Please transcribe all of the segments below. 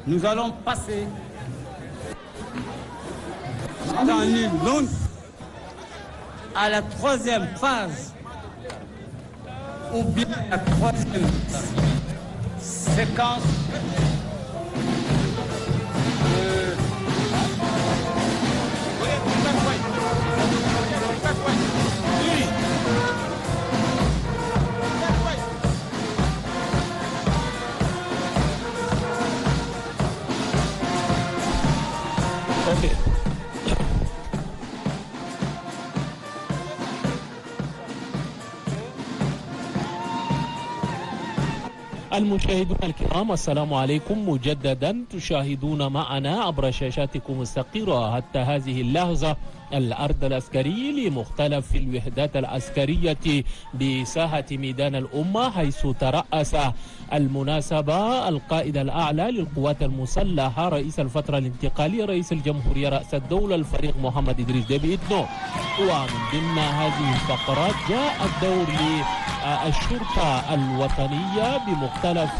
Nous allons passer dans une longue à la troisième phase ou bien la troisième séquence المشاهدون الكرام، السلام عليكم مجددا. تشاهدون معنا عبر شاشاتكم الثقيرة حتى هذه اللحظة الأرض العسكري لمختلف الوحدات العسكرية بساحة ميدان الأمة، حيث ترأس المناسبة القائد الأعلى للقوات المسلحة رئيس الفترة الانتقالية رئيس الجمهورية رأس الدولة الفريق محمد إدريس ديبي إتنو. ومن ضمن هذه الفقرات جاء الدور للشرطة الوطنية بمختلف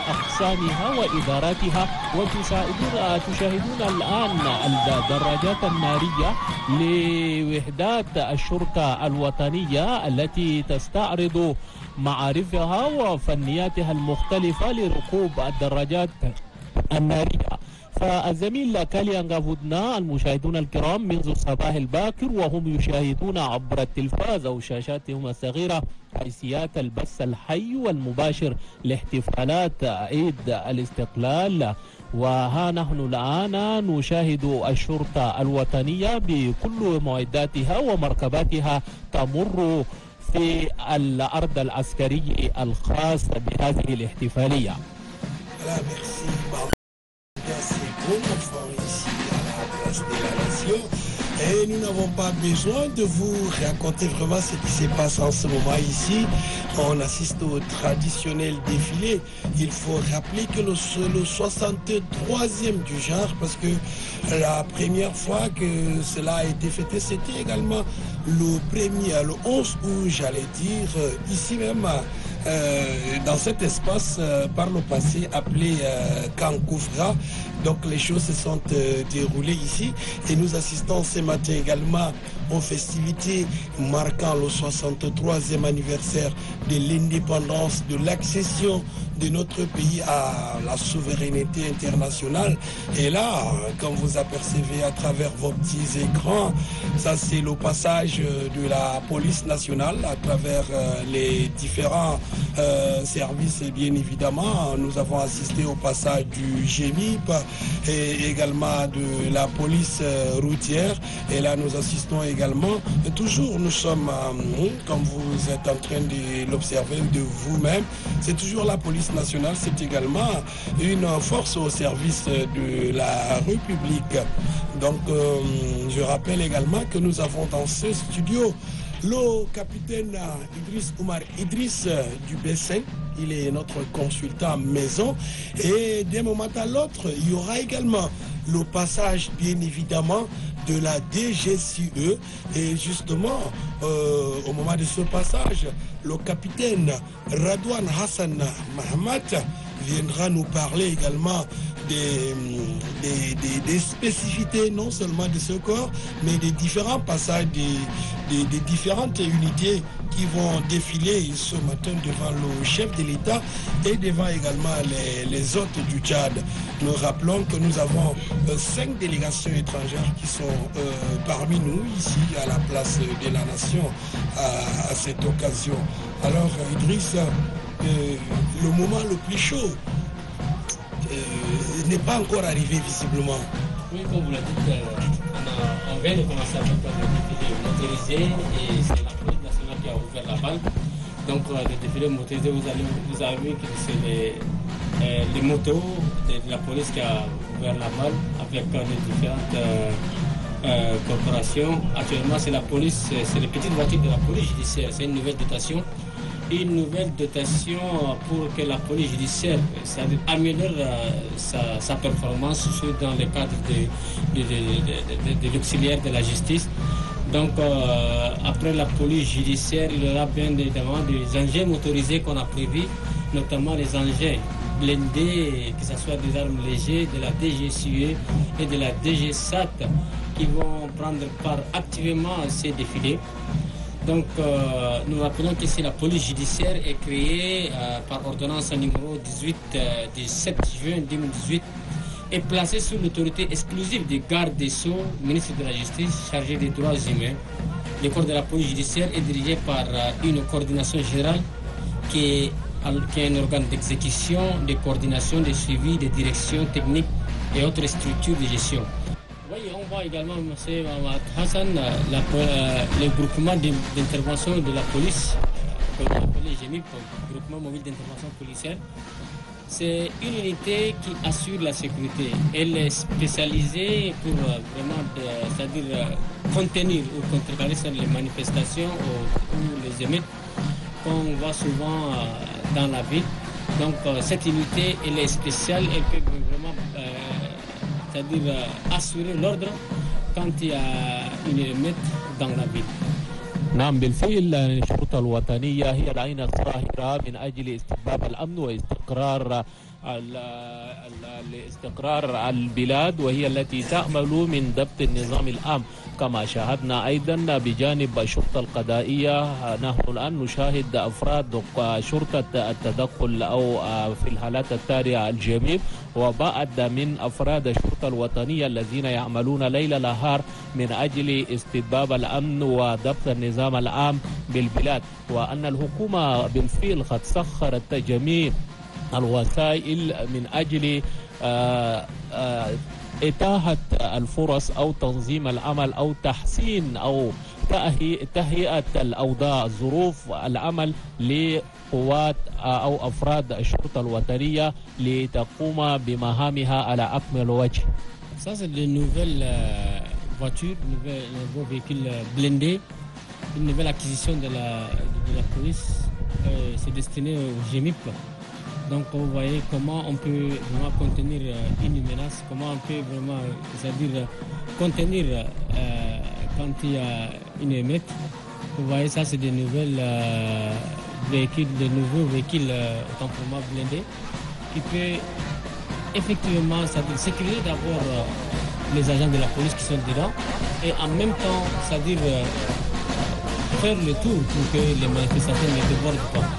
أقسامها وإداراتها، وتشاهدون الآن الدراجات النارية لوحدات الشرطة الوطنية التي تستعرض معارفها وفنياتها المختلفة لركوب الدراجات النارية. فالزميل كاليان غافودنا المشاهدون الكرام منذ الصباح الباكر وهم يشاهدون عبر التلفاز أو شاشاتهم الصغيرة حيثيات البث الحي والمباشر لاحتفالات عيد الاستقلال. وها نحن الآن نشاهد الشرطة الوطنية بكل معداتها ومركباتها تمر في الأرض العسكري الخاص بهذه الاحتفالية. Et nous n'avons pas besoin de vous raconter vraiment ce qui se passe en ce moment ici. On assiste au traditionnel défilé. Il faut rappeler que le 63e du genre, parce que la première fois que cela a été fêté, c'était également le 11 août, j'allais dire, ici même, dans cet espace par le passé appelé Kankoufra. Donc les choses se sont déroulées ici et nous assistons ce matin également aux festivités marquant le 63e anniversaire de l'indépendance, de l'accession de notre pays à la souveraineté internationale. Et là, comme vous apercevez à travers vos petits écrans, ça c'est le passage de la police nationale à travers les différents services. Et bien évidemment, nous avons assisté au passage du GEMIP et également de la police routière. Et là, nous assistons également, toujours nous sommes, comme vous êtes en train de l'observer de vous-même, c'est toujours la police nationale, c'est également une force au service de la République. Donc, je rappelle également que nous avons dans ce studio le capitaine Idriss Oumar Idriss du B5. Il est notre consultant maison et d'un moment à l'autre, il y aura également le passage bien évidemment de la DGCE et justement au moment de ce passage, le capitaine Radouane Hassan Mahamat viendra nous parler également des spécificités non seulement de ce corps, mais des différents passages des différentes unités qui vont défiler ce matin devant le chef de l'État et devant également les hôtes du Tchad. Nous rappelons que nous avons 5 délégations étrangères qui sont parmi nous ici à la place de la nation à cette occasion. Alors Idriss, le moment le plus chaud n'est pas encore arrivé visiblement. Oui, comme vous l'avez dit, on vient de commencer à faire le défilé motorisé et c'est la police nationale qui a ouvert la balle. Donc le défilé motorisé, vous avez vu que c'est les motos de la police qui a ouvert la balle avec les différentes corporations. Actuellement, c'est la police, c'est les petites voitures de la police judiciaire, c'est une nouvelle dotation. Une nouvelle dotation pour que la police judiciaire améliore sa performance dans le cadre de l'auxiliaire de la justice. Donc, après la police judiciaire, il y aura bien évidemment des engins motorisés qu'on a prévus, notamment les engins blindés, que ce soit des armes légères, de la DGCE et de la DGSAT, qui vont prendre part activement à ces défilés. Donc, nous rappelons que c'est la police judiciaire est créée par ordonnance numéro 18 du 7 juin 2018 et placée sous l'autorité exclusive du garde des Sceaux, ministre de la Justice, chargé des droits humains. Le corps de la police judiciaire est dirigé par une coordination générale qui est un organe d'exécution, de coordination, de suivi, de direction technique et autres structures de gestion. Oui, on voit également, M. Hassan, le groupement d'intervention de la police, qu'on appelle GMIP, groupement mobile d'intervention policière. C'est une unité qui assure la sécurité. Elle est spécialisée pour vraiment, c'est-à-dire contenir ou contrecarrer les manifestations ou les émeutes qu'on voit souvent dans la ville. Donc cette unité, elle est spéciale, elle peut vraiment c'est-à-dire assurer l'ordre quand il y a une émeute dans la ville. نعم بالفعل الشرطة الوطنية هي العين الصاهرة من أجل استتباب الأمن واستقرار البلاد، وهي التي تأمل من ضبط النظام العام. كما شاهدنا أيضا بجانب الشرطة القضائية نحن الآن نشاهد أفراد شرطة التدخل أو في الحالات الطارئة الجميع، وبعد من أفراد الشرطة الوطنية الذين يعملون ليل نهار من أجل استتباب الأمن وضبط النظام العام بالبلاد. وأن الحكومة بالفعل قد سخرت جميع الوسائل من أجل إتاحة الفرص أو تنظيم العمل أو تحسين أو تهيئة الأوضاع، ظروف العمل لقوات أو أفراد الشرطة الوطنية لتقوم بمهامها على أكمل وجه. Ça, c'est de nouvelles voitures, de nouveaux véhicules blindés, une nouvelle acquisition de la police. C'est destiné au GMIP. Donc vous voyez comment on peut vraiment contenir une menace, comment on peut vraiment, c'est-à-dire contenir quand il y a une émeute. Vous voyez, ça c'est des nouvelles véhicules, de nouveaux véhicules autant pour moi blindés qui peut effectivement, c'est-à-dire sécuriser d'abord les agents de la police qui sont dedans et en même temps, c'est-à-dire faire le tour pour que les manifestations ne débordent pas.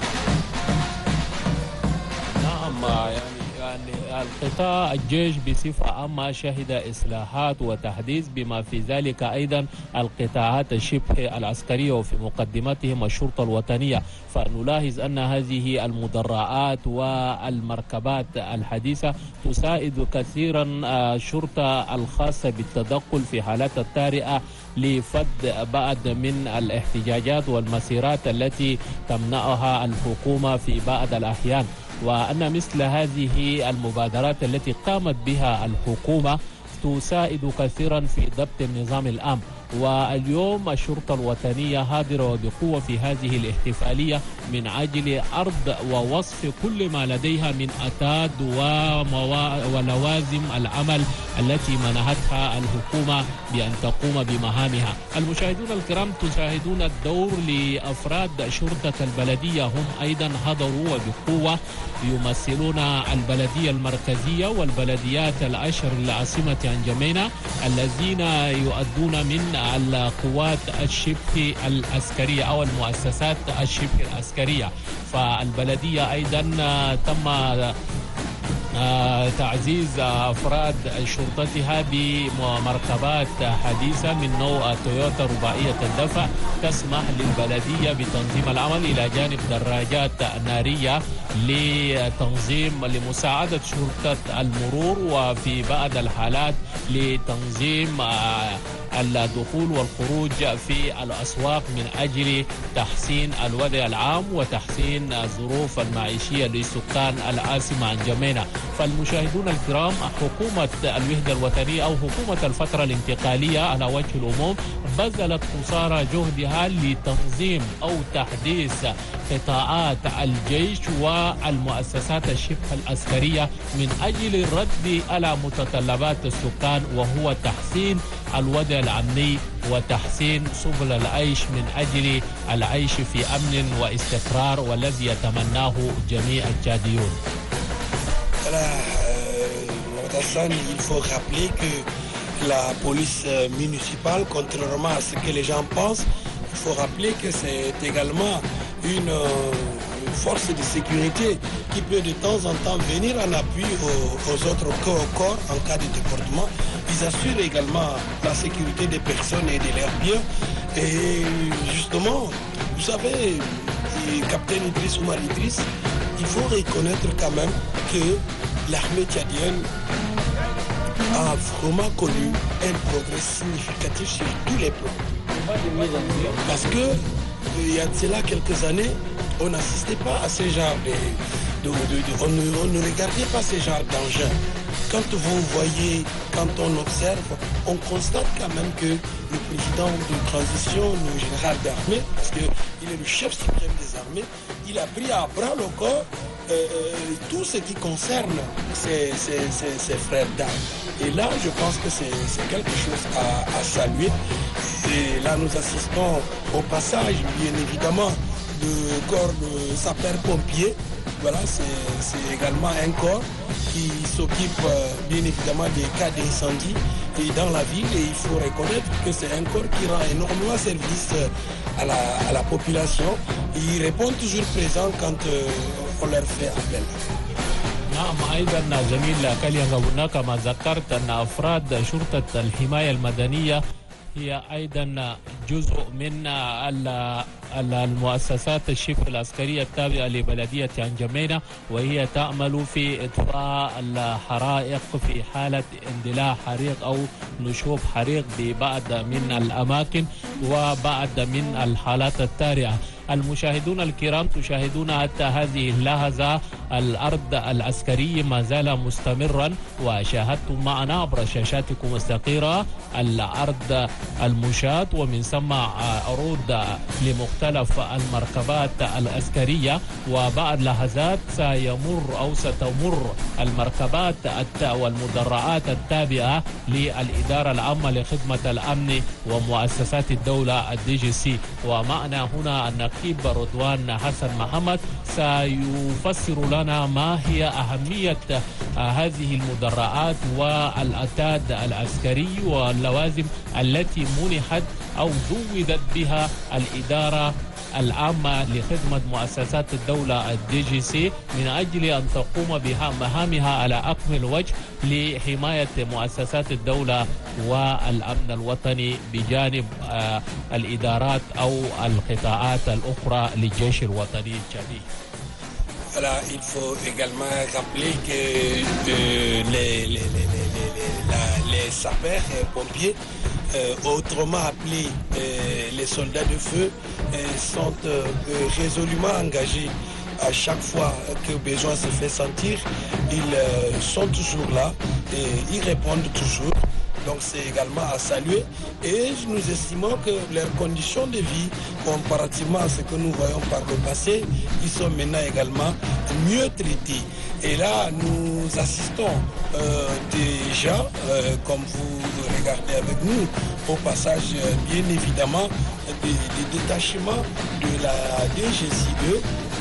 يعني القطاع الجيش بصفة عامة شهد إصلاحات وتحديث، بما في ذلك أيضا القطاعات الشبه العسكرية وفي مقدمتهم الشرطة الوطنية. فنلاحظ أن هذه المدرعات والمركبات الحديثة تساعد كثيرا الشرطة الخاصة بالتدخل في حالات الطارئة لفض بعض من الاحتجاجات والمسيرات التي تمنعها الحكومة في بعض الأحيان. وأن مثل هذه المبادرات التي قامت بها الحكومة تساعد كثيرا في ضبط النظام العام. واليوم الشرطة الوطنية حاضرة بقوة في هذه الاحتفالية من أجل عرض ووصف كل ما لديها من أتاد ولوازم العمل التي منحتها الحكومة بأن تقوم بمهامها. المشاهدون الكرام، تشاهدون الدور لأفراد شرطة البلدية، هم أيضا حضروا وبقوة يمثلون البلدية المركزية والبلديات العشر العاصمة أنجمينا الذين يؤدون من القوات الشبه العسكرية أو المؤسسات الشبه العسكرية. فالبلدية أيضا تم تعزيز أفراد شرطتها بمركبات حديثة من نوع تويوتا رباعية الدفع تسمح للبلدية بتنظيم العمل، إلى جانب دراجات نارية لمساعدة شرطة المرور، وفي بعض الحالات لتنظيم الدخول والخروج في الأسواق من أجل تحسين الوضع العام وتحسين الظروف المعيشية لسكان العاصمة أنجمينا. فالمشاهدون الكرام، حكومة الوحدة الوطنية أو حكومة الفترة الانتقالية على وجه العموم بذلت قصارى جهدها لتنظيم أو تحديث قطاعات الجيش والمؤسسات الشبه العسكرية من أجل الرد على متطلبات السكان، وهو تحسين الوضع الأمني وتحسين سبل العيش من أجل العيش في أمن واستقرار، والذي يتمناه جميع الجاديون. Voilà, Hassan, il faut rappeler que la police municipale, contrairement à ce que les gens pensent, il faut rappeler que c'est également une force de sécurité qui peut de temps en temps venir en appui aux autres corps en cas de débordement. Ils assurent également la sécurité des personnes et de leurs biens. Et justement, vous savez, Capitaine Idriss Oumar Idriss, il faut reconnaître quand même que l'armée tchadienne a vraiment connu un progrès significatif sur tous les plans. Parce que il y a de cela quelques années, on n'assistait pas à ce genre on ne regardait pas ce genre d'engin. Quand vous voyez, quand on observe, on constate quand même que le président de transition, le général d'armée, parce qu'il est le chef suprême des armées, il a pris à bras le corps tout ce qui concerne ses frères d'armes. Et là, je pense que c'est quelque chose à saluer. Et là, nous assistons au passage, bien évidemment, du corps de sapeur-pompier. Voilà, c'est également un corps qui s'occupe bien évidemment des cas d'incendie et dans la ville. Et il faut reconnaître que c'est un corps qui rend énormément service à la population. Et ils répondent toujours présents quand on leur fait appel. نعم أيضا زميل كاليانغا هناك ما ذكرت أن أفراد شرطة الحماية المدنية هي أيضا جزء من المؤسسات الشبه العسكرية التابعة لبلدية عنجمينة، وهي تعمل في إطفاء الحرائق في حالة اندلاع حريق أو نشوب حريق ببعض من الأماكن وبعض من الحالات الطارئة. المشاهدون الكرام، تشاهدون حتى هذه اللحظة الأرض العسكري ما زال مستمرا، وشاهدتم معنا عبر شاشاتكم الصغيرة الأرض المشاة، ومن ثم عروض لمختلف المركبات العسكرية. وبعد لحظات سيمر أو ستمر المركبات والمدرعات التابعة للإدارة العامة لخدمة الأمن ومؤسسات الدولة الDGC. ومعنا هنا النقيب رضوان حسن محمد سيفسر لنا ما هي أهمية هذه المدرعات والأتاد العسكري واللوازم التي منحت أو زودت بها الإدارة العامة لخدمة مؤسسات الدولة الDGC من أجل أن تقوم بها مهامها على أكمل وجه لحماية مؤسسات الدولة والأمن الوطني بجانب الإدارات أو القطاعات الأخرى للجيش الوطني التشادي. Voilà, il faut également rappeler que les sapeurs-pompiers, autrement appelés les soldats de feu, sont résolument engagés à chaque fois que besoin se fait sentir. Ils sont toujours là et ils répondent toujours. Donc c'est également à saluer et nous estimons que leurs conditions de vie, comparativement à ce que nous voyons par le passé, ils sont maintenant également mieux traités. Et là, nous assistons déjà, comme vous regardez avec nous, au passage, bien évidemment, des détachements de la DGC2.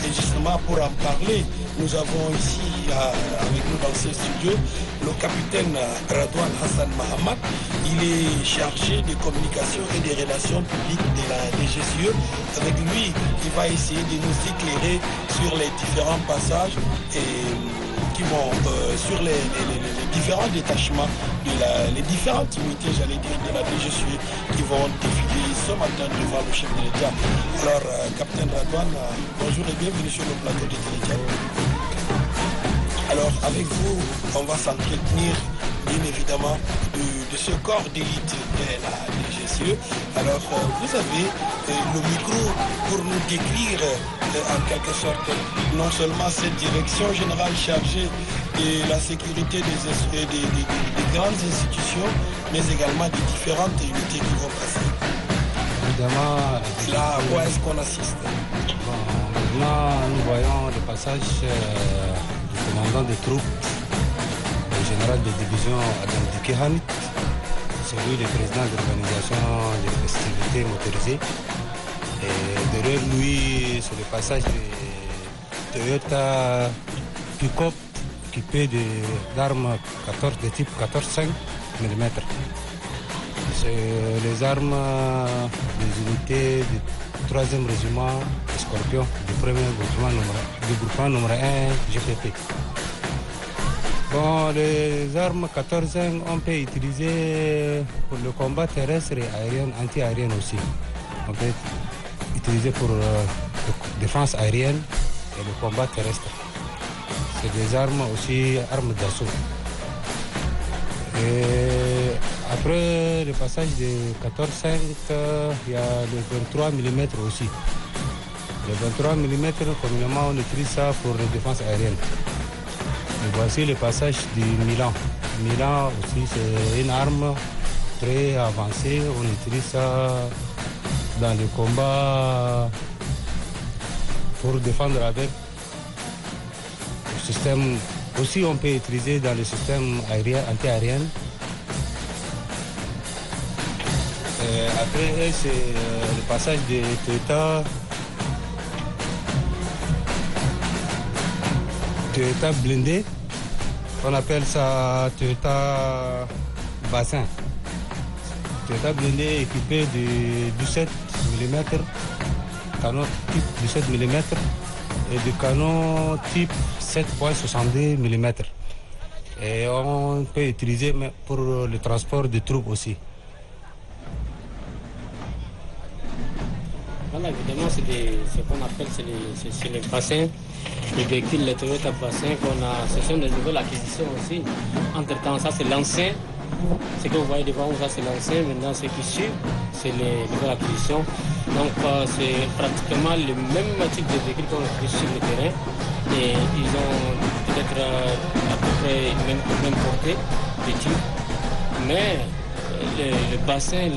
Et justement, pour en parler, nous avons ici avec nous dans ce studio le capitaine Radouane Hassan Mahamad. Il est chargé de communication et des relations publiques de la DGCE. Avec lui, il va essayer de nous éclairer sur les différents passages et qui vont sur les différents détachements, les différentes unités, j'allais dire, de la DGCE qui vont défiler ce matin devant le chef de l'État. Alors, capitaine Radouane, bonjour et bienvenue sur le plateau de Téléchat. Alors, avec vous, on va s'entretenir, bien évidemment, de ce corps d'élite de la DGCE. Alors, vous avez le micro pour nous décrire, en quelque sorte, non seulement cette direction générale chargée de la sécurité des grandes institutions, mais également des différentes unités qui vont passer. Évidemment, là, à quoi est-ce qu'on assiste? Maintenant, nous voyons le passage du commandant des troupes, le général de division Adam Dikehan, celui du président de l'organisation des festivités motorisées. Et derrière lui, c'est le passage de Toyota Pick-up équipés d'armes de type 14,5 mm. C'est les armes des unités du 3e régiment Scorpion du 1er groupement numéro 1 GPP. Bon, les armes 14-5, on peut utiliser pour le combat terrestre et aérien, anti-aérien aussi. On peut utiliser pour la défense aérienne et le combat terrestre. C'est des armes aussi, armes d'assaut. Et après le passage de 14-5, il y a le 23 mm aussi. Le 23 mm, communément, on utilise ça pour la défense aérienne. Et voici le passage du Milan. Milan aussi, c'est une arme très avancée. On utilise ça dans les combats pour défendre avec le système. Aussi, on peut utiliser dans le système aérien, anti-aérien. Après, c'est le passage de Toyota blindé. On appelle ça Toyota bassin. Toyota blindé équipé de 17 mm, canon type 17 mm et de canon type 7,62 mm. Et on peut utiliser pour le transport de troupes aussi. Voilà, évidemment, c'est ce qu'on appelle les bassins, les véhicules, les Toyota bassins qu'on a. Ce sont des nouvelles acquisitions aussi. Entre-temps, ça c'est l'ancien. Ce que vous voyez devant vous, ça c'est l'ancien. Maintenant, ce qui suit, c'est les nouvelles acquisitions. Donc, c'est pratiquement le même type de véhicule qu'on utilise sur le terrain. Et ils ont peut-être à peu près même portée de tir. Mais le bassin,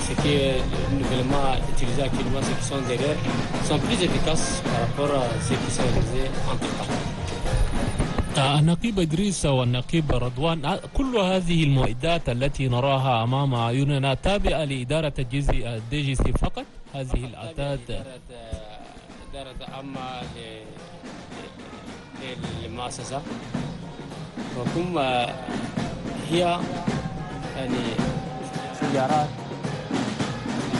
ce qui est nouvellement utilisé actuellement, ceux qui sont derrière, sont plus efficaces par rapport à ceux qui sont utilisés entre-temps. النقيب إدريس والنقيب رضوان، كل هذه المعدات التي نراها أمام أعيننا تابعة لإدارة الدي جي سي فقط؟ هذه الأعداد إدارة عامة للمؤسسة، وكم هي يعني سيارات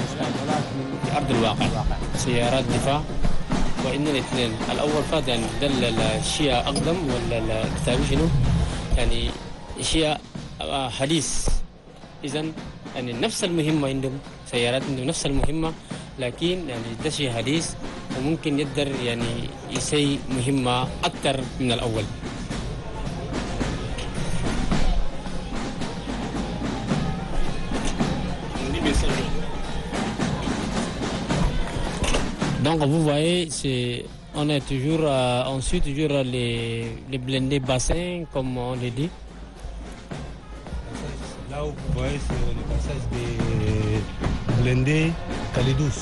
مستعملات في أرض الواقع، سيارات دفاع. وإن الاثنين الأول فات يعني دل الشيء أقدم ولا الكتابي شنو يعني شيء حديث. إذن يعني نفس المهمة عندهم، سيارات عندهم نفس المهمة، لكن يعني ده شيء حديث وممكن يقدر يعني يسوي مهمة أكثر من الأول. Donc vous voyez, on suit toujours les blindés bassins, comme on le dit. Là où vous voyez, c'est le passage des blindés Calidous.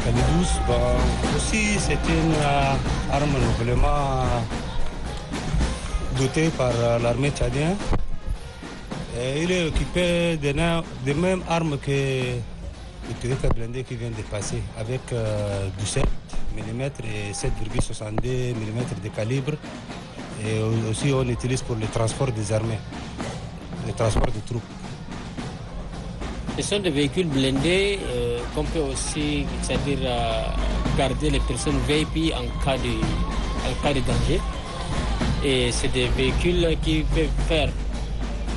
Calidous, aussi c'est une arme nouvellement dotée par l'armée tchadienne. Et il est équipé des mêmes armes que le Toyota blindé qui vient de passer, avec 17 mm et 7,62 mm de calibre. Et aussi on utilise pour le transport des armées, le transport de troupes. Ce sont des véhicules blindés qu'on peut aussi, c'est-à-dire garder les personnes VIP en cas de danger. Et c'est des véhicules qui peuvent faire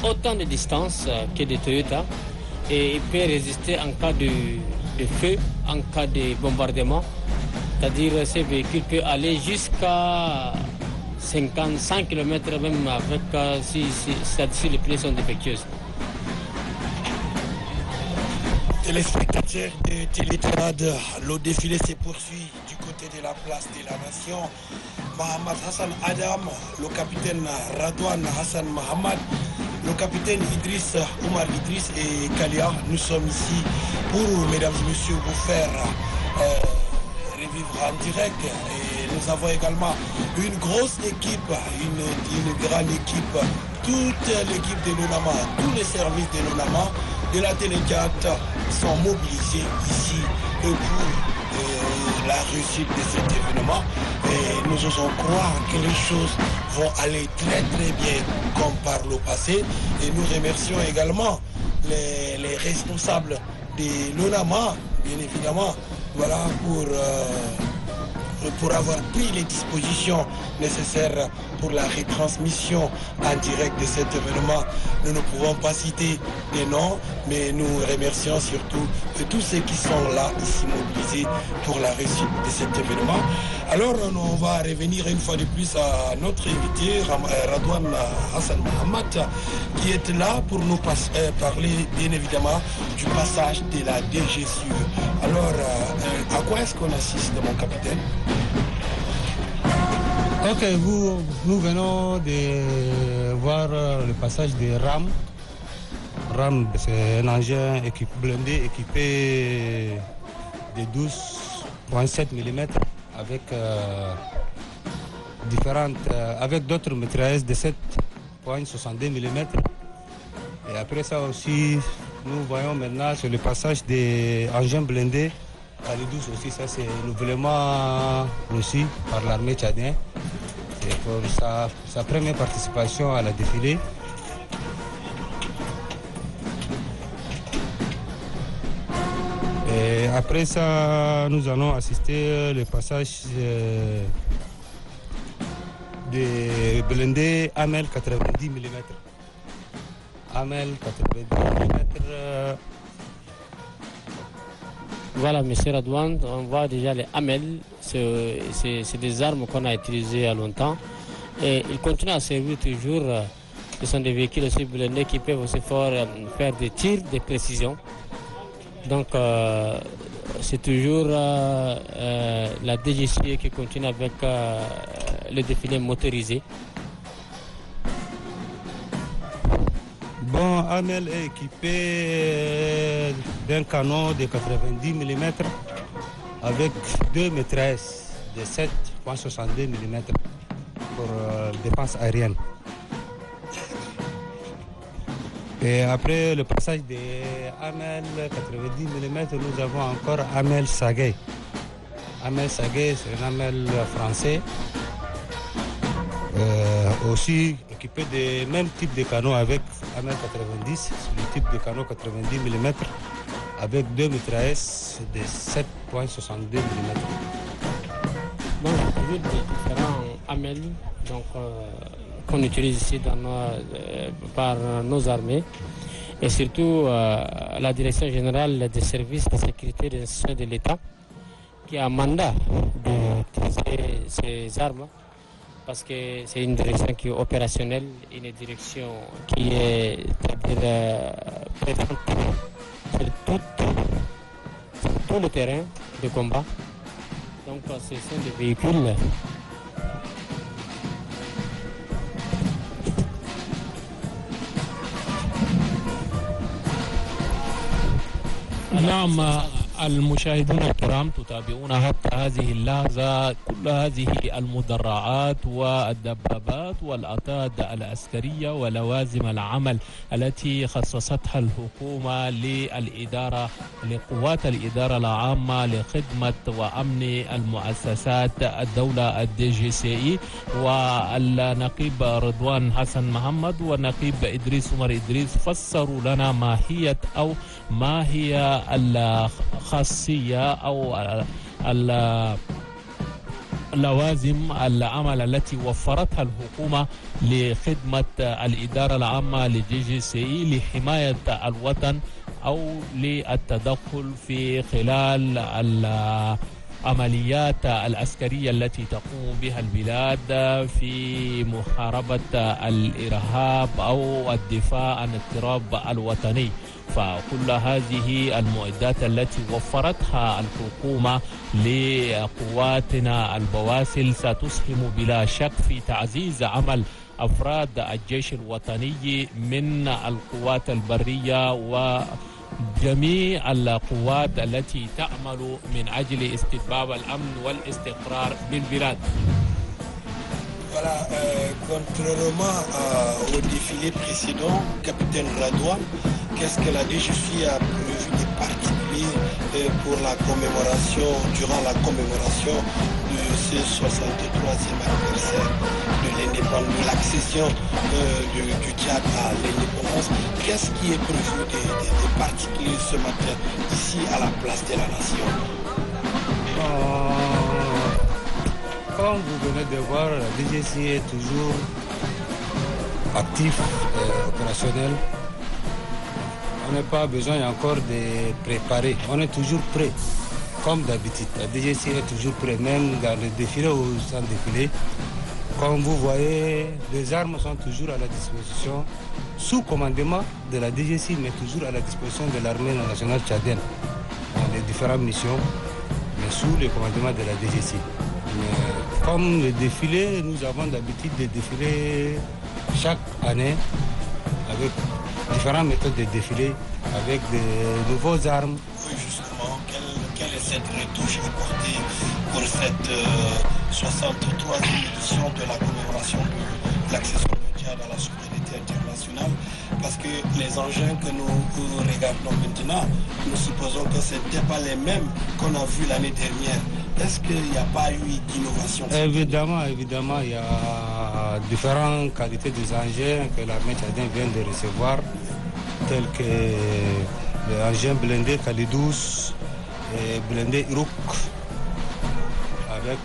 autant de distance que des Toyota. Et il peut résister en cas de feu, en cas de bombardement. C'est-à-dire ces véhicules peuvent aller jusqu'à 100 km même avec si les pneus sont défectueux. Téléspectateurs de Télétrade, le défilé se poursuit du côté de la place de la Nation. Mohamed Hassan Adam, le capitaine Radouane Hassan Mohamed, le capitaine Omar Idriss et Kalia, nous sommes ici pour, mesdames et messieurs, vous faire revivre en direct. Et nous avons également une grosse équipe, une grande équipe, toute l'équipe de l'ONAMA, tous les services de l'ONAMA, de la Télé 4 sont mobilisés ici pour la réussite de cet événement. Et nous osons croire que les choses vont aller très très bien comme par le passé. Et nous remercions également les responsables de l'ONAMA, bien évidemment, voilà, pour avoir pris les dispositions nécessaires pour la retransmission en direct de cet événement. Nous ne pouvons pas citer des noms, mais nous remercions surtout tous ceux qui sont là, ici mobilisés pour la réussite de cet événement. Alors, on va revenir une fois de plus à notre invité, Radouane Hassan Mohamed, qui est là pour nous parler, bien évidemment, du passage de la DGSU. Alors, à quoi est-ce qu'on assiste, mon capitaine? Ok, nous venons de voir le passage de RAM. RAM, c'est un engin blindé équipé de 12,7 mm avec d'autres mitrailleuses de 7,62 mm. Et après ça aussi, nous voyons maintenant sur le passage des engins blindés à l'I-12 aussi, ça c'est nouvellement reçu par l'armée tchadienne. Et pour sa première participation à la défilée. Et après ça, nous allons assister au passage des blindés AMEL 90 mm. AMEL 90 mm. Voilà, M. Radouane, on voit déjà les AMEL, c'est des armes qu'on a utilisées il y a longtemps et ils continuent à servir toujours. Ce sont des véhicules aussi blindés qui peuvent aussi faire des tirs de précision. Donc c'est toujours la DGSU qui continue avec le défilé motorisé. Bon, AMEL est équipé d'un canon de 90 mm avec deux mitrailleuses de 7,62 mm pour défense aérienne. Et après le passage des AMEL 90 mm, nous avons encore AMEL Sagaye. AMEL Sagaye, c'est un AMEL français. Aussi équipé du même type de canon avec AMEL 90, le type de canon 90 mm avec deux mitrailleuses de 7,62 mm. Bon, j'ai vu des différents AMEL qu'on utilise ici par nos armées et surtout la Direction générale des services de sécurité des institutions de l'État qui a un mandat d'utiliser ces armes. Parce que c'est une direction qui est opérationnelle, une direction qui est présente sur tout le terrain de combat. Donc ce sont des véhicules المشاهدون الكرام تتابعون حتى هذه اللحظة كل هذه المدرعات والدبابات والأطاد العسكرية ولوازم العمل التي خصصتها الحكومة لقوات الإدارة العامة لخدمة وأمن المؤسسات الدولة الDGCI والنقيب رضوان حسن محمد والنقيب إدريس عمر إدريس فسروا لنا ماهية أو ما هي الخاصية أو اللوازم العمل التي وفرتها الحكومة لخدمة الإدارة العامة لDGCI لحماية الوطن أو للتدخل في خلال العمليات العسكرية التي تقوم بها البلاد في محاربة الإرهاب أو الدفاع عن الاضطراب الوطني. فكل هذه المعدات التي وفرتها الحكومة لقواتنا البواسل ستسهم بلا شك في تعزيز عمل أفراد الجيش الوطني من القوات البرية وجميع القوات التي تعمل من أجل استتباب الأمن والاستقرار بالبلاد. Voilà, contrairement au défilé précédent, capitaine Radouane, qu'est-ce que la DGFI a prévu de particulier pour la commémoration, durant la commémoration de ce 63e anniversaire de l'indépendance, de l'accession du Tchad à l'indépendance. Qu'est-ce qui est prévu de particulier ce matin ici à la place de la Nation? Comme vous venez de voir, la DGC est toujours actif et opérationnel. On n'a pas besoin encore de préparer. On est toujours prêt, comme d'habitude. La DGC est toujours prêt, même dans le défilé ou sans défilé. Comme vous voyez, les armes sont toujours à la disposition, sous commandement de la DGC, mais toujours à la disposition de l'armée nationale tchadienne, dans les différentes missions, mais sous le commandement de la DGC. Mais comme le défilé, nous avons l'habitude de défiler chaque année avec différentes méthodes de défilé, avec de nouveaux armes. Oui, justement, quelle est cette retouche apportée pour cette 63e édition de la commémoration de l'accession du Tchad à la souveraineté internationale? Parce que les engins que nous regardons maintenant, nous supposons que ce n'étaient pas les mêmes qu'on a vus l'année dernière. Est-ce qu'il n'y a pas eu d'innovation? Évidemment, il y a différentes qualités des engins que l'armée tchadienne vient de recevoir, tels que l'engin blindé Kalidous et blindé Irouk, avec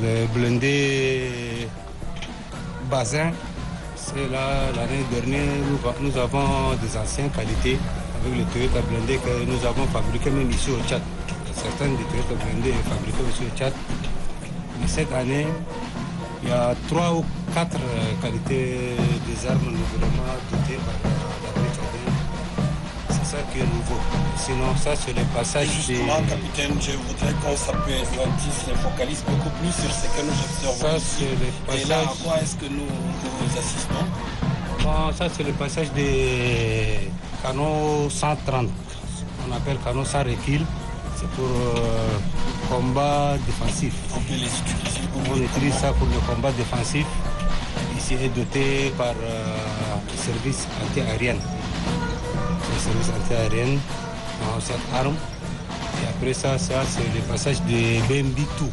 le blindé Bazin. C'est là, l'année dernière, nous avons des anciennes qualités avec le Toyota blindé que nous avons fabriqué même ici au Tchad. Certains des Toyota blindés fabriqués ici au Tchad. Mais cette année, il y a 3 ou 4 qualités des armes nouvellement dotées par l'armée tchadienne. C'est ça qui est nouveau. Sinon, ça, c'est le passage. Justement, capitaine, je voudrais qu'on se focalise beaucoup plus sur ce que nous observons. Ça, c'est le passage. Et là, à quoi est-ce que nous assistons? Bon, ça, c'est le passage des canons 130. On appelle canons sans recul. C'est pour combat défensif. On peut les utiliser. On utilise ça pour le combat défensif. Ici est doté par le service anti-aérien. Le service anti-aérien dans cette arme. Et après ça, c'est le passage de BMB-2.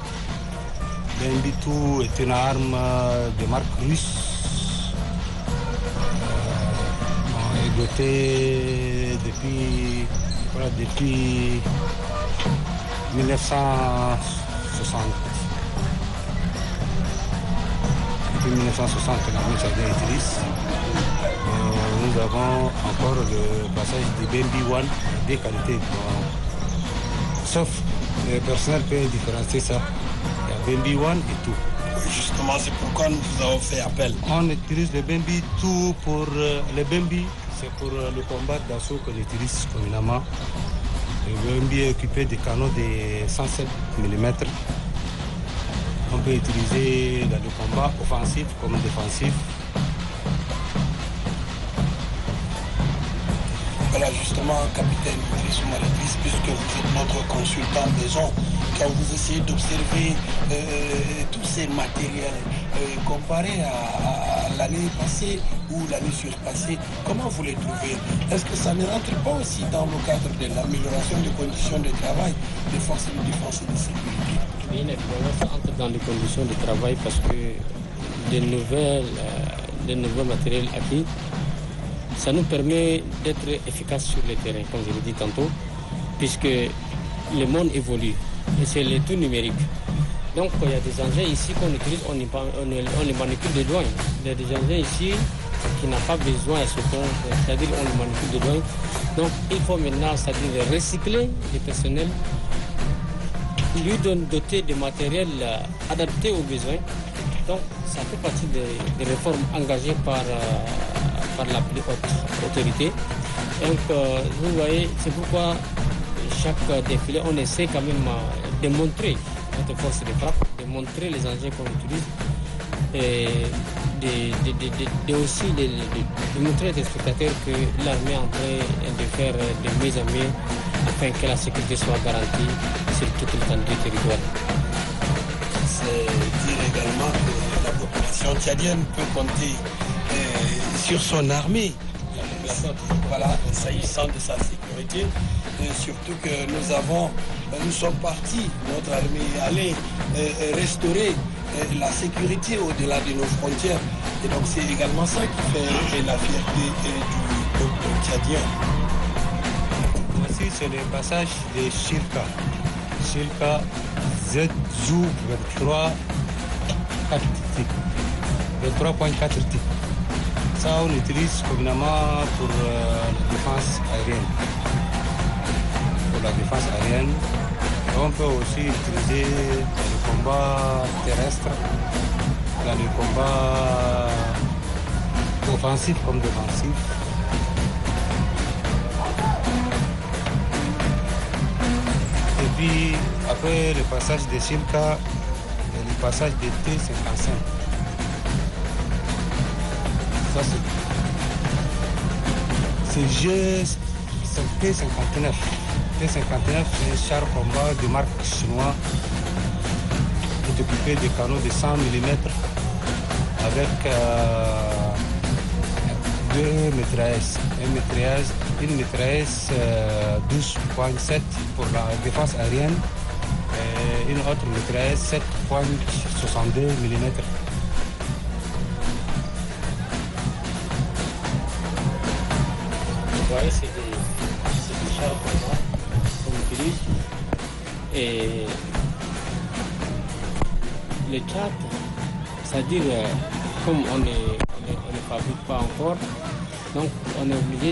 BMB-2 est une arme de marque russe. Elle est dotée depuis 1960. Depuis 1960 que l'armée tchadienne utilise. Nous avons encore le passage du BMB-1, des qualités. Sauf le personnel peut différencier ça. Il y a BMB-1 et tout. Justement, c'est pourquoi nous vous avons fait appel. On utilise le BMB-2 pour le BMB, c'est pour le combat d'assaut qu'on utilise communément. Le BMB est équipé de canons de 107 mm. On peut utiliser dans le combat offensif comme défensif. Voilà, justement, capitaine Idrissou Maladis, puisque vous êtes notre consultant maison, quand vous essayez d'observer tous ces matériels comparés à l'année passée ou l'année surpassée, comment vous les trouvez? Est-ce que ça ne rentre pas aussi dans le cadre de l'amélioration des conditions de travail des forces de défense et de sécurité? Bien évidemment, ça entre dans les conditions de travail parce que des nouveaux matériels acquis, ça nous permet d'être efficaces sur le terrain, comme je l'ai dit tantôt, puisque le monde évolue et c'est le tout numérique. Donc, il y a des engins ici qu'on utilise, on les manipule de loin. Il y a des engins ici qui n'ont pas besoin, c'est-à-dire on les manipule de loin. Donc, il faut maintenant, c'est-à-dire recycler le personnel, lui doter de matériel adapté aux besoins. Donc, ça fait partie des réformes engagées par la plus haute autorité. Donc, vous voyez, c'est pourquoi chaque défilé, on essaie quand même de montrer notre force de frappe, de montrer les engins qu'on utilise et aussi de montrer aux spectateurs que l'armée est en train de faire de mieux en mieux afin que la sécurité soit garantie sur toute l'étendue du territoire. C'est dire également que la population tchadienne peut compter sur son armée. Voilà, s'agissant de sa sécurité, surtout que nous sommes partis, notre armée est allée restaurer la sécurité au-delà de nos frontières. Et donc c'est également ça qui fait la fierté du peuple tchadien. Voici c'est le passage de Chilka. Chilka ZZOU 23.4 types. Ça on utilise communément pour la défense aérienne. Pour la défense aérienne. On peut aussi utiliser le combat terrestre, dans le combat offensif comme défensif. Et puis après le passage de Chilka, le passage de T55. Ça c'est T59. T59, c'est un char combat de marque chinoise qui est équipé de canons de 100 mm avec deux mitrailleuses. Une mitrailleuse 12.7 pour la défense aérienne et une autre mitrailleuse 7.62 mm. Vous voyez, c'est des chars combat qu'on utilise. Et le Tchad, c'est-à-dire, comme on ne fabrique pas encore, donc on est obligé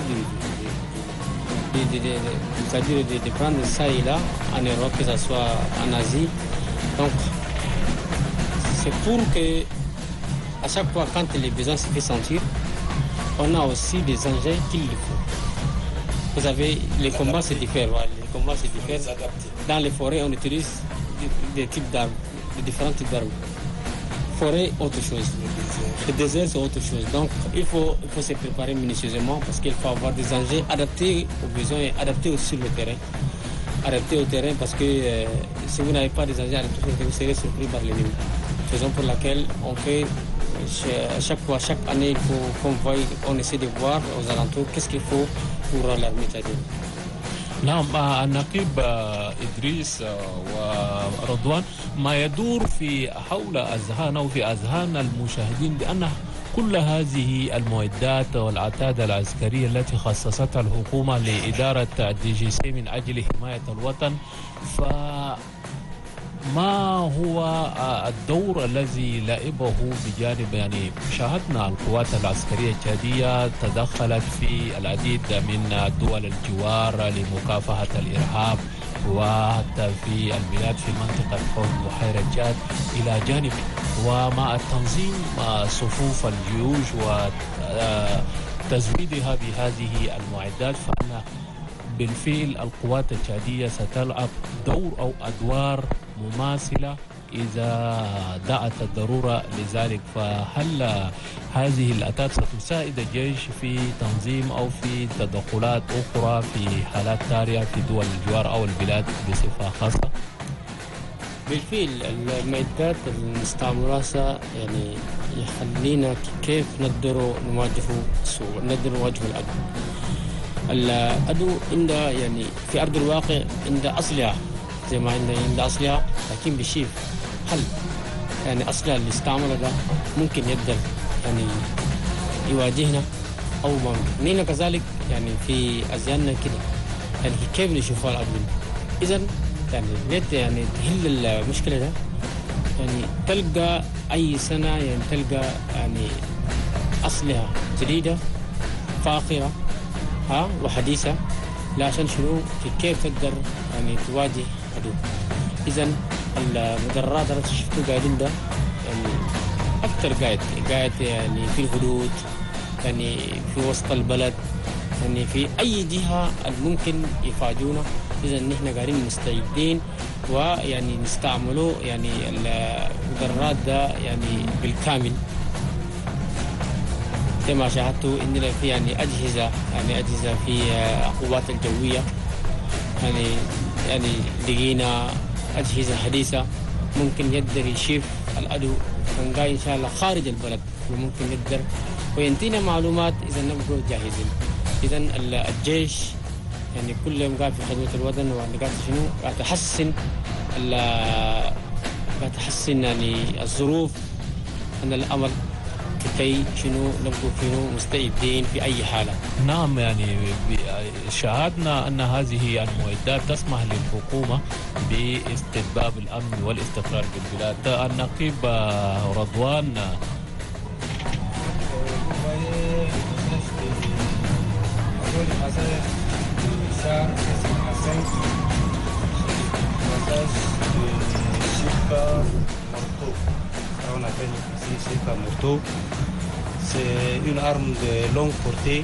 de prendre ça et là, en Europe, que ce soit en Asie. Donc, c'est pour que, à chaque fois, quand les besoins se fait sentir, on a aussi des engins qu'il faut. Vous savez, les combats se diffèrent. Voilà, les combats se diffèrent. Dans les forêts, on utilise des types d'armes, de différents types d'armes. Forêt, autre chose. Le désert, c'est autre chose. Donc, il faut se préparer minutieusement parce qu'il faut avoir des engins adaptés aux besoins et adaptés aussi sur le terrain. Adaptés au terrain parce que si vous n'avez pas des engins adaptés, vous serez surpris par l'ennemi. Raison pour laquelle on fait chaque année, il faut on essaie de voir aux alentours qu'est-ce qu'il faut pour l'armée tchadienne. نعم النقيب إدريس ورضوان ما يدور في حول أذهان أو في أذهان المشاهدين بأن كل هذه المعدات والعتاد العسكرية التي خصصتها الحكومة لإدارة DGC من أجل حماية الوطن ما هو الدور الذي لعبه بجانب يعني شاهدنا القوات العسكرية التشادية تدخلت في العديد من دول الجوار لمكافحة الإرهاب وحتى في البلاد في منطقة حول بحيرة جاد إلى جانب ومع التنظيم صفوف الجيوش وتزويدها بهذه المعدات فإن بالفعل القوات التشادية ستلعب دور أو أدوار مماثلة إذا دعت الضرورة لذلك. فهل هذه الأتات ستساعد الجيش في تنظيم أو في تدخلات أخرى في حالات طارئة في دول الجوار أو البلاد بصفة خاصة؟ بالفعل المعدات المستعمرة يعني يخلينا كيف نقدر نواجه السوء، نقدر نواجه العدو عند يعني في أرض الواقع عند أصلها زي ما عند أصلها، لكن بشيف هل يعني أصلها اللي استعمله ده ممكن يقدر يعني يواجهنا أو ما ممكن. نحن كذلك يعني في أذهاننا كده يعني كيف نشوفها العدو. إذن يعني ليت يعني تحل المشكلة ده يعني تلقى أي سنة يعني تلقى يعني أصلها جديدة فاخرة وحديثة لا عشان شنو كيف تقدر يعني تواجه عدو. إذن المدرعات اللي شفتوا قاعدين ده يعني أكثر قاعد يعني في الحدود يعني في وسط البلد يعني في أي جهة ممكن يفاجئونا. إذن نحن قاعدين مستعدين ويعني نستعملوا يعني المدرعات ده يعني بالكامل. كما شاهدتوا إننا في يعني أجهزة في القوات الجوية يعني لقينا أجهزة حديثة ممكن يقدر يشوف العدو من جاي إن شاء الله خارج البلد وممكن يقدر وينتينا معلومات إذا نبقوا جاهزين. إذا الجيش يعني كل يوم قاعد في خدمة الوطن وقاعد شنو قاعد تحسن يعني الظروف أن الأمر كي شنو نبقوا شنو مستعدين في أي حالة. نعم، يعني شاهدنا أن هذه المعدات تسمح للحكومة باستتباب الأمن والاستقرار بالبلاد. النقيب رضوان، on appelle ici Shika Morteau. C'est une arme de longue portée.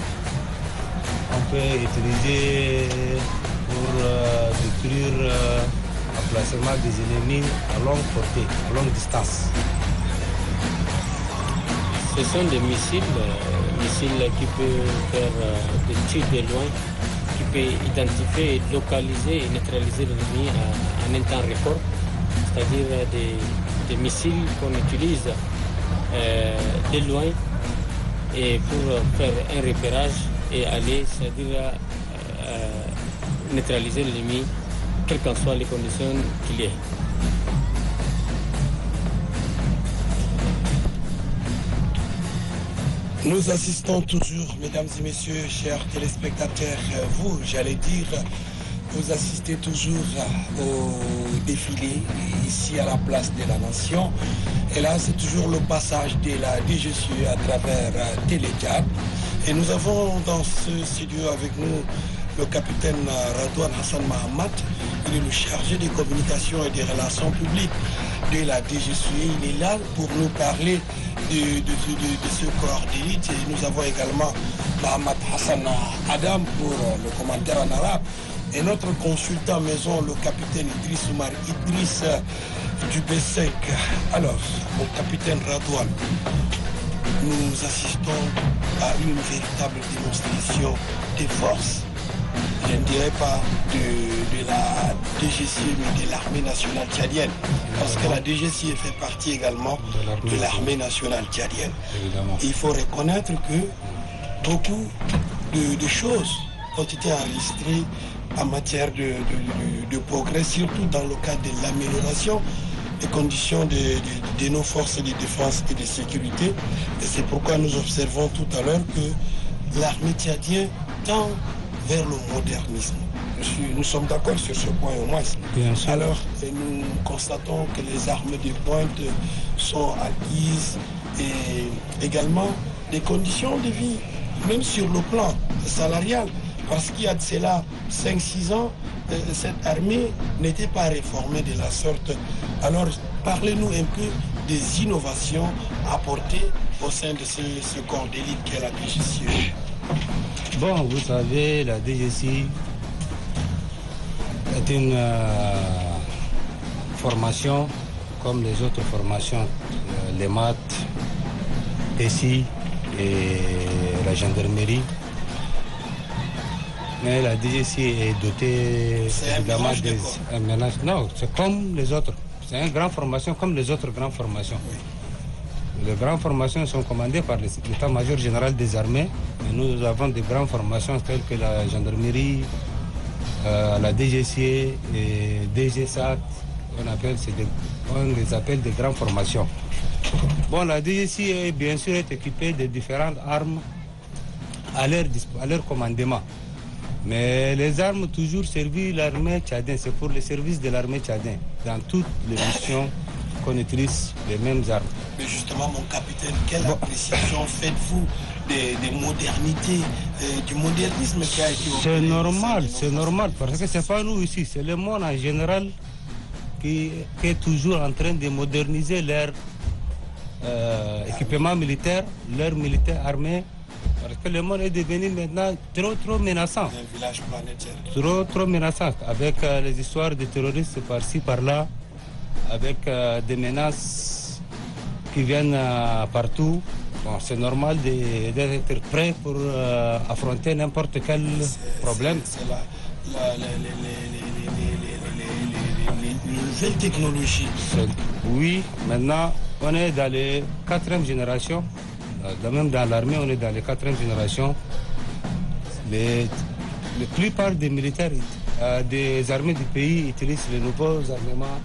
On peut utiliser pour détruire le placement des ennemis à longue portée, à longue distance. Ce sont des missiles qui peuvent faire des tirs de loin, qui peuvent identifier, localiser et neutraliser l'ennemi en un temps record. C'est-à-dire des missiles qu'on utilise de loin et pour faire un repérage et aller, c'est-à-dire neutraliser l'ennemi, quelles qu'en soient les conditions qu'il y ait. Nous assistons toujours, mesdames et messieurs, chers téléspectateurs, vous, j'allais dire, vous assistez toujours au défilé ici à la place de la Nation. Et là, c'est toujours le passage de la DGCE à travers Télécad. Et nous avons dans ce studio avec nous le capitaine Radouane Hassan Mahamat. Il est le chargé des communications et des relations publiques de la DGCE. Il est là pour nous parler de ce corps d'élite. Et nous avons également Mahamat Hassan Adam pour le commentaire en arabe. Et notre consultant maison, le capitaine Idriss Oumar Idriss du B5. Alors, mon capitaine Radouane, nous assistons à une véritable démonstration des forces, je ne dirais pas de la DGCE, mais de l'armée nationale tchadienne. Parce que la DGCE fait partie également de l'armée nationale tchadienne. Évidemment. Il faut reconnaître que beaucoup de choses ont été enregistrées en matière de progrès, surtout dans le cadre de l'amélioration des conditions de nos forces de défense et de sécurité. Et c'est pourquoi nous observons tout à l'heure que l'armée tchadienne tend vers le modernisme. Nous sommes d'accord sur ce point au moins. Bien sûr. Alors, nous constatons que les armées de pointe sont acquises et également des conditions de vie, même sur le plan salarial. Parce qu'il y a de cela 5-6 ans, cette armée n'était pas réformée de la sorte. Alors, parlez-nous un peu des innovations apportées au sein de ce corps d'élite qu'est la DGCE. Bon, vous savez, la DGCE est une formation comme les autres formations, les maths, PSI et la gendarmerie. Mais la DGCE est dotée évidemment un mélange. Non, c'est comme les autres. C'est une grande formation comme les autres grandes formations. Les grandes formations sont commandées par l'état-major général des armées. Mais nous avons des grandes formations telles que la gendarmerie, la DGCE et DGSAT. On les appelle des grandes formations. Bon, la DGCE, bien sûr, est équipée de différentes armes à leur commandement. Mais les armes toujours servi l'armée tchadienne, c'est pour le service de l'armée tchadienne. Dans toutes les missions qu'on utilise les mêmes armes. Mais justement, mon capitaine, quelle appréciation faites-vous des modernités, du modernisme qui a été opéré? C'est normal, parce que c'est pas nous ici, c'est le monde en général qui est toujours en train de moderniser leur équipement militaire, leur militaire armé. Parce que le monde est devenu maintenant trop menaçant. Un village planétaire. Trop menaçant. Avec les histoires de terroristes par-ci, par-là, avec des menaces qui viennent partout. Bon, c'est normal d'être prêt pour affronter n'importe quel problème. C'est les nouvelles technologies. Oui, maintenant, on est dans les 4e génération. Même dans l'armée, on est dans les 4e génération. La plupart des militaires des armées du pays utilisent les nouveaux armements.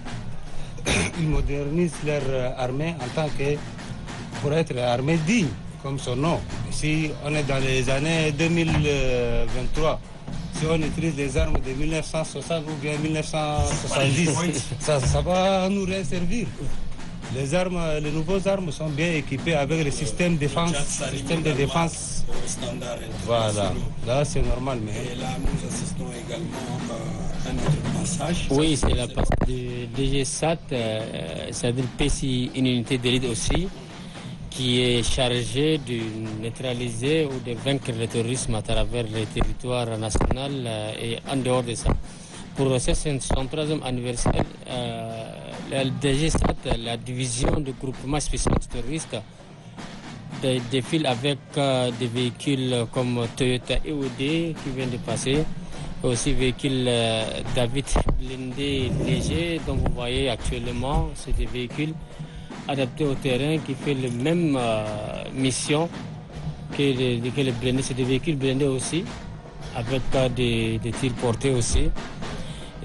Ils modernisent leur armée en tant que pour être armée digne, comme son nom. Si on est dans les années 2023, si on utilise les armes de 1960 ou bien 1970, ça va nous servir. Les nouveaux armes sont bien équipées avec le système de défense. Voilà, là c'est normal. Mais... Et là, nous assistons également à un autre passage. Oui, c'est la passage du DG-SAT, c'est-à-dire PCI, une unité d'élite aussi, qui est chargée de neutraliser ou de vaincre le terrorisme à travers les territoires nationaux et en dehors de ça. Pour ce 63e anniversaire, la DG-SAT, la division de groupement spécial terroriste, défile avec des véhicules comme Toyota EOD qui vient de passer, aussi véhicules David blindés légers dont vous voyez actuellement, c'est des véhicules adaptés au terrain qui font la même mission que les blindés. C'est des véhicules blindés aussi, avec des tirs portés aussi.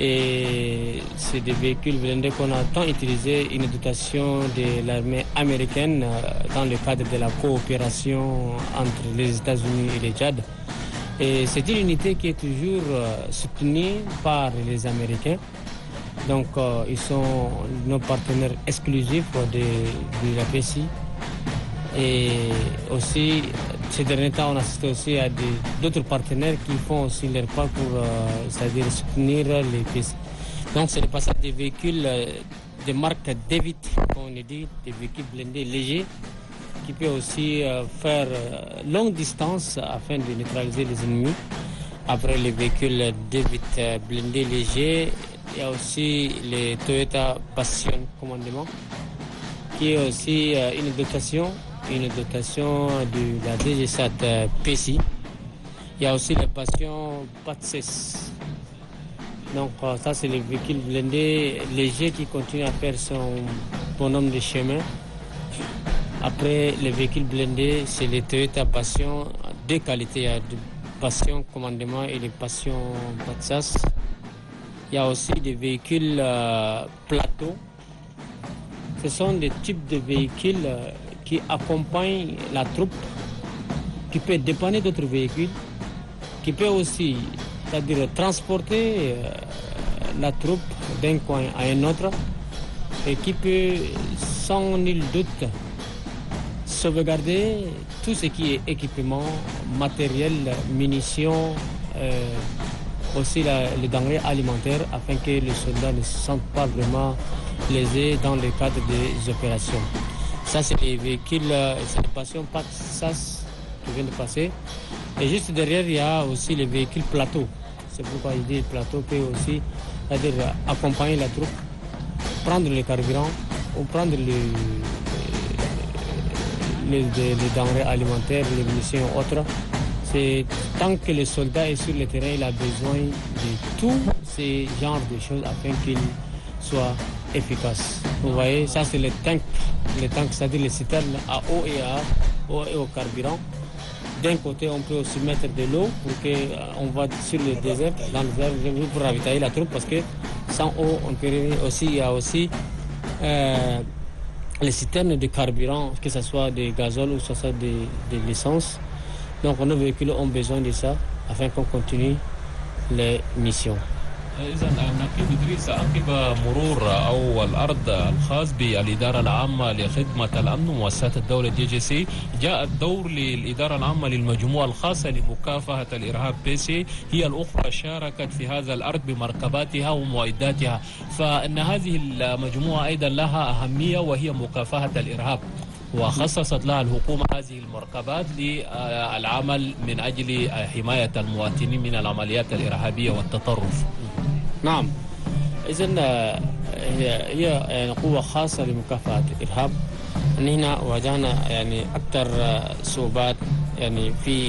Et c'est des véhicules blindés qu'on a tant utilisé, une dotation de l'armée américaine dans le cadre de la coopération entre les États-Unis et le Tchad. Et c'est une unité qui est toujours soutenue par les Américains. Donc ils sont nos partenaires exclusifs de la PCI. Et aussi, ces derniers temps, on assiste aussi à d'autres partenaires qui font aussi leur part pour c'est-à-dire soutenir les PCI. Donc c'est le passage des véhicules de marque David, comme on dit, des véhicules blindés légers, qui peut aussi faire longue distance afin de neutraliser les ennemis. Après les véhicules David blindés légers, il y a aussi les Toyota Passion commandement, qui est aussi une dotation de la DG-SAT PCI. Il y a aussi les Passion PATSES. Donc ça, c'est les véhicules blindés légers qui continuent à faire son bonhomme de chemin. Après, les véhicules blindés, c'est les Toyota Passion, deux qualités. Il y a de Passion commandement et les Passion PATSES. Il y a aussi des véhicules plateaux. Ce sont des types de véhicules qui accompagnent la troupe, qui peut dépanner d'autres véhicules, qui peut aussi, c'est-à-dire transporter la troupe d'un coin à un autre, et qui peut sans nul doute sauvegarder tout ce qui est équipement, matériel, munitions, aussi les denrées alimentaires, afin que les soldats ne se sentent pas vraiment lésés dans le cadre des opérations. Ça, c'est les véhicules, c'est les Passion PATSES qui viennent de passer. Et juste derrière, il y a aussi les véhicules plateaux. C'est pourquoi il dit plateau peut aussi, c'est-à-dire accompagner la troupe, prendre le carburant ou prendre les denrées alimentaires, les munitions et autres. C'est tant que le soldat est sur le terrain, il a besoin de tous ces genres de choses afin qu'il soit efficace. Vous voyez, ça c'est les tanks, c'est-à-dire les citernes à eau et au carburant. D'un côté, on peut aussi mettre de l'eau pour qu'on va sur le désert, dans le désert, pour ravitailler la troupe, parce que sans eau, on peut aussi, il y a aussi les citernes de carburant, que ce soit des gazole ou que ce soit de l'essence. Donc nos véhicules ont besoin de ça afin qu'on continue les missions. إذا نقيب إدريس عقب مرور أول أرض الخاص بالإدارة العامة لخدمة الأمن ومؤسسات الدولة DGC، جاء الدور للإدارة العامة للمجموعة الخاصة لمكافحة الإرهاب PCI، هي الأخرى شاركت في هذا الأرض بمركباتها ومعداتها، فإن هذه المجموعة أيضا لها أهمية وهي مكافحة الإرهاب، وخصصت لها الحكومة هذه المركبات للعمل من أجل حماية المواطنين من العمليات الإرهابية والتطرف. نعم، إذن هي يعني قوة خاصة لمكافحة الإرهاب. هنا واجهنا يعني أكثر صعوبات يعني في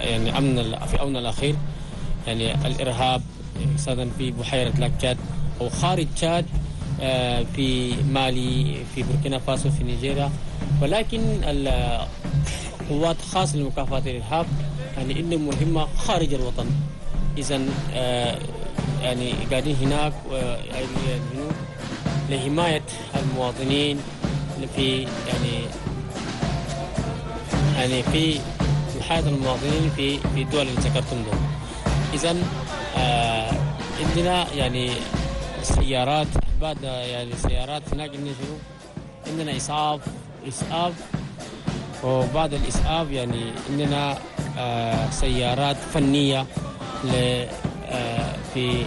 يعني في أمن الأخير، يعني الإرهاب خاصة في بحيرة لاك تشاد أو خارج تشاد، في مالي، في بوركينا فاسو، في نيجيريا. ولكن قوات خاصة لمكافحة الإرهاب يعني إنهم مهمة خارج الوطن. إذا يعني قاعدين هناك لحماية المواطنين في في حياة المواطنين في الدول اللي ذكرتم دول. إذا عندنا يعني سيارات بعد يعني سيارات هناك عندنا إسعاف وبعد الإسعاف يعني عندنا سيارات فنية في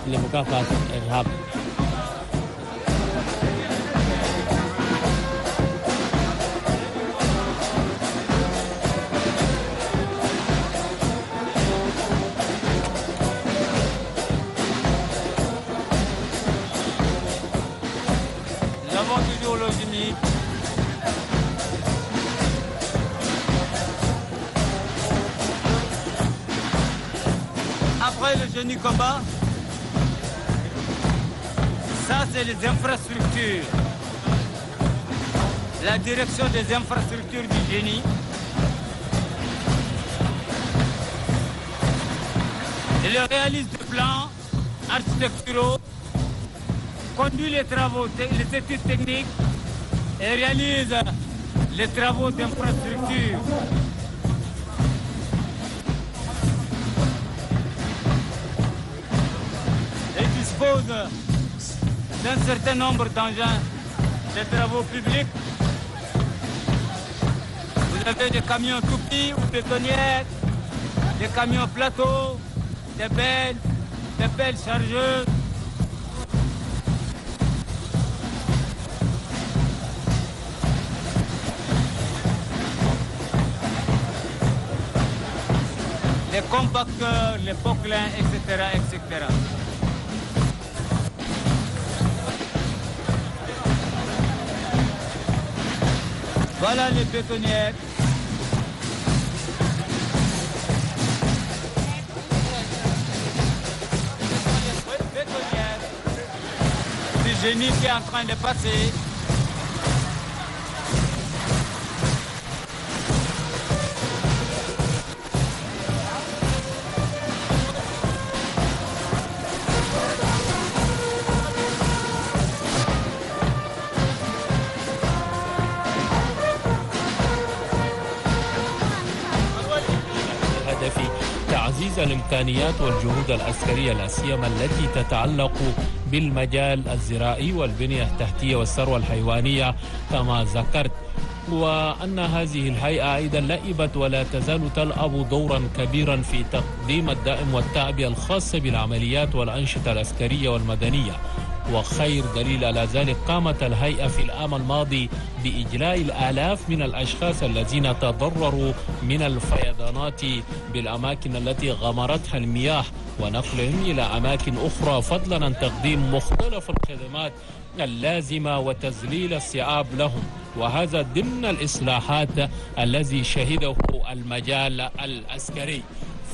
لمكافحة الإرهاب. Après le génie combat, ça c'est les infrastructures. La direction des infrastructures du génie. Il réalise des plans architecturaux, conduit les travaux, les études techniques et réalise les travaux d'infrastructure. Et dispose d'un certain nombre d'engins de travaux publics. Vous avez des camions tout petits ou bétonnières, des camions plateaux, des belles chargeuses. Les compacteurs, les poclins, etc., etc. Voilà les bétonnières. Du génie qui est en train de passer. تعزيز الإمكانيات والجهود العسكرية لا سيما التي تتعلق بالمجال الزراعي والبنية التحتية والثروة الحيوانية كما ذكرت، وأن هذه الهيئة أيضا لعبت ولا تزال تلعب دورا كبيرا في تقديم الدعم والتعبئة الخاصة بالعمليات والأنشطة العسكرية والمدنية. وخير دليل على ذلك قامت الهيئة في العام الماضي بإجلاء الآلاف من الأشخاص الذين تضرروا من الفيضانات بالأماكن التي غمرتها المياه ونقلهم إلى أماكن أخرى، فضلا عن تقديم مختلف الخدمات اللازمة وتذليل الصعاب لهم، وهذا ضمن الإصلاحات الذي شهده المجال العسكري.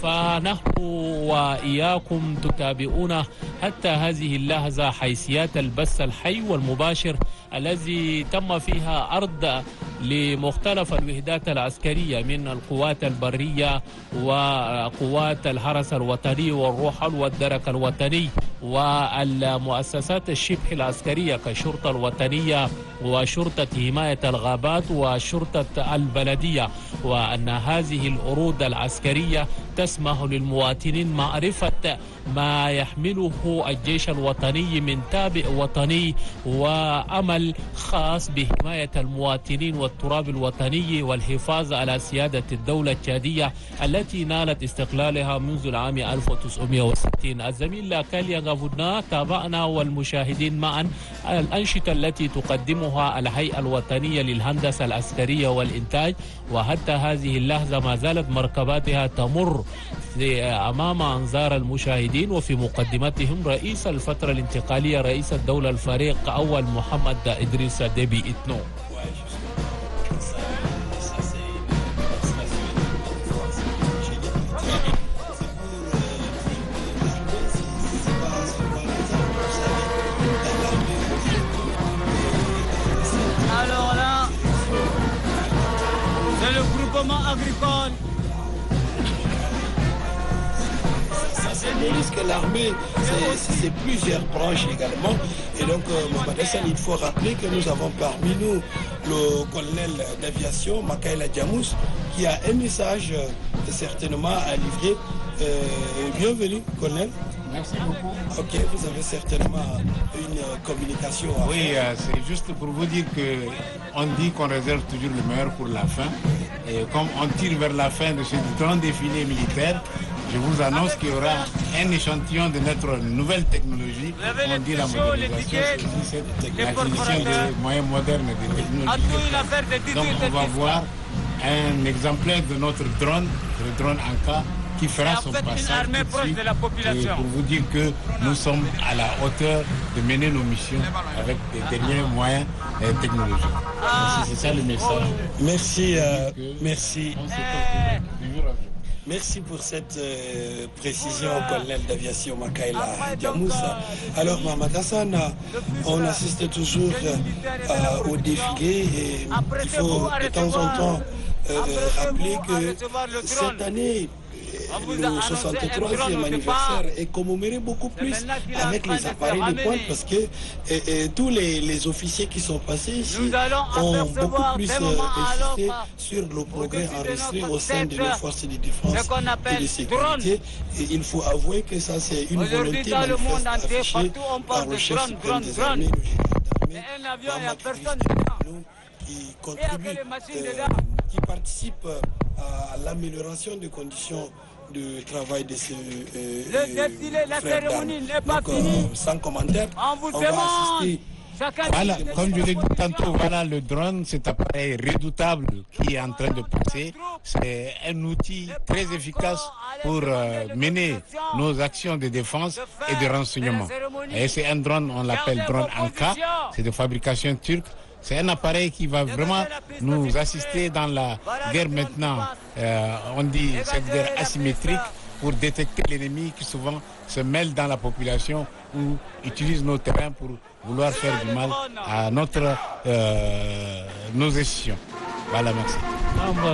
فنحن وإياكم تتابعون حتى هذه اللحظة حيثيات البث الحي والمباشر الذي تم فيها عرض لمختلف الوحدات العسكرية من القوات البرية وقوات الحرس الوطني والروحل والدرك الوطني والمؤسسات الشبه العسكرية كالشرطة الوطنية وشرطة حماية الغابات وشرطة البلدية، وأن هذه العروض العسكرية تسمح للمواطنين معرفة ما يحمله الجيش الوطني من تابع وطني وعمل خاص بحماية المواطنين والتراب الوطني والحفاظ على سيادة الدولة التشادية التي نالت استقلالها منذ العام 1960. الزميل كاليا غافودنا تابعنا والمشاهدين معا الأنشطة التي تقدمها الهيئة الوطنية للهندسة العسكرية والإنتاج، وحتى هذه اللحظة ما زالت مركباتها تمر أمام أنظار المشاهدين، وفي مقدمتهم رئيس الفترة الانتقالية رئيس الدولة الفريق أول محمد إدريس ديبي إتنو. développement agricole. Ça symbolise que l'armée, c'est plusieurs branches également. Et donc, Mohamed Hassan, il faut rappeler que nous avons parmi nous le colonel d'aviation, Makaila Djamous, qui a un message certainement à livrer. Bienvenue, colonel. Merci beaucoup. Ok, vous avez certainement une communication à Oui, faire. c'est juste pour vous dire qu'on dit qu'on réserve toujours le meilleur pour la fin. Et comme on tire vers la fin de ce grand défilé militaire, je vous annonce qu'il y aura un échantillon de notre nouvelle technologie. On dit la modernisation, c'est l'acquisition des moyens modernes des technologies. Donc on va voir un exemplaire de notre drone, le drone Anka, qui fera son passage tout de suite, et pour vous dire que nous sommes à la hauteur de mener nos missions avec les derniers moyens technologiques. C'est ça le message. Merci, merci. Merci pour cette précision, colonel d'aviation Makaila Djamoussa. Alors, Mohamed Hassan, on assiste toujours au défilé et il faut de temps en temps rappeler que cette année, le 63e anniversaire est commémoré beaucoup plus avec les appareils de pointe parce que tous les officiers qui sont passés ici ont beaucoup plus insisté sur le progrès enregistré au sein de nos forces de défense et de sécurité. Et il faut avouer que ça, c'est une volonté manifeste affichée par le chef suprême des armées, le général d'armée, qui contribue, qui participe à l'amélioration des conditions de travail de ce la cérémonie n'est pas finie. Sans commentaire, on vous demande. Voilà, comme je l'ai dit tantôt, voilà le drone, cet appareil redoutable qui est en train de passer. C'est un outil très efficace pour mener nos actions de défense et de renseignement. Et c'est un drone, on l'appelle drone Anka, c'est de fabrication turque. C'est un appareil qui va vraiment nous assister dans la guerre maintenant, on dit cette guerre asymétrique, pour détecter l'ennemi qui souvent se mêle dans la population ou utilise nos terrains pour vouloir faire du mal à nos institutions. Voilà, merci.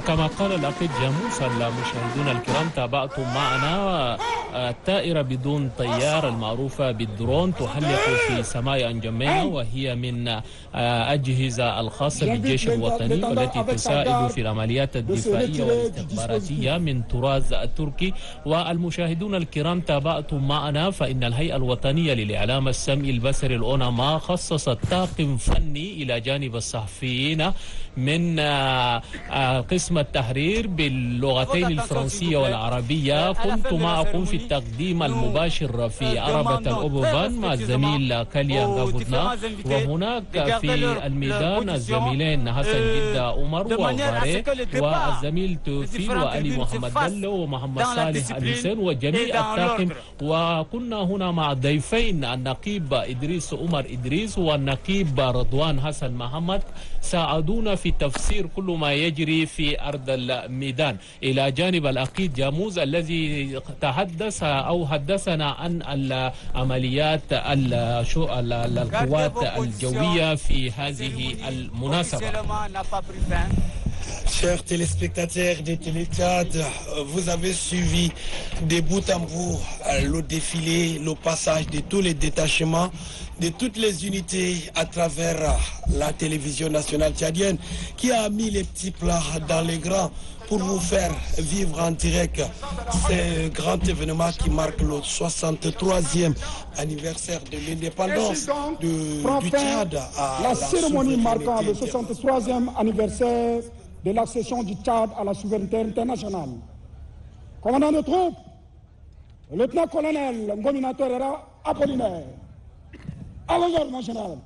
كما قال الأخ جاموس المشاهدون الكرام تابعتم معنا الطائرة بدون طيار المعروفة بالدرون تحلق في سماء أنجمينا وهي من أجهزة الخاصة بالجيش الوطني والتي تساعد في العمليات الدفاعية والاستخباراتية من طراز التركي. والمشاهدون الكرام تابعتم معنا فإن الهيئة الوطنية للإعلام السمعي البصري الأوناما خصصت طاقم فني إلى جانب الصحفيين من قسم التحرير باللغتين الفرنسية والعربية. كنت معكم في التقديم المباشر في عربة الأوبوبان مع الزميل كاليان غافودنا، وهناك في الميدان الزميلين حسن جدة عمر وغاري والزميل توفيل وعلي محمد بلو ومحمد صالح الحسين وجميع الطاقم. وكنا هنا مع ضيفين النقيب إدريس عمر إدريس والنقيب رضوان حسن محمد ساعدونا في تفسير كل ما يجري في أرض الميدان، إلى جانب الأخي جاموس الذي تحدث أو حدثنا عن العمليات القوات الجوية في هذه المناسبة. Chers téléspectateurs de Téléchat, vous avez suivi de bout en bout le défilé, le passage de tous les détachements, de toutes les unités à travers la télévision nationale tchadienne qui a mis les petits plats dans les grands pour vous faire vivre en direct ce grand événement qui marque le 63e anniversaire de l'indépendance du Tchad à la cérémonie marquant le 63e anniversaire de l'accession du Tchad à la souveraineté internationale. Commandant de troupes, le lieutenant-colonel Ngominator Era Apollinaire. À l'honneur, mon général.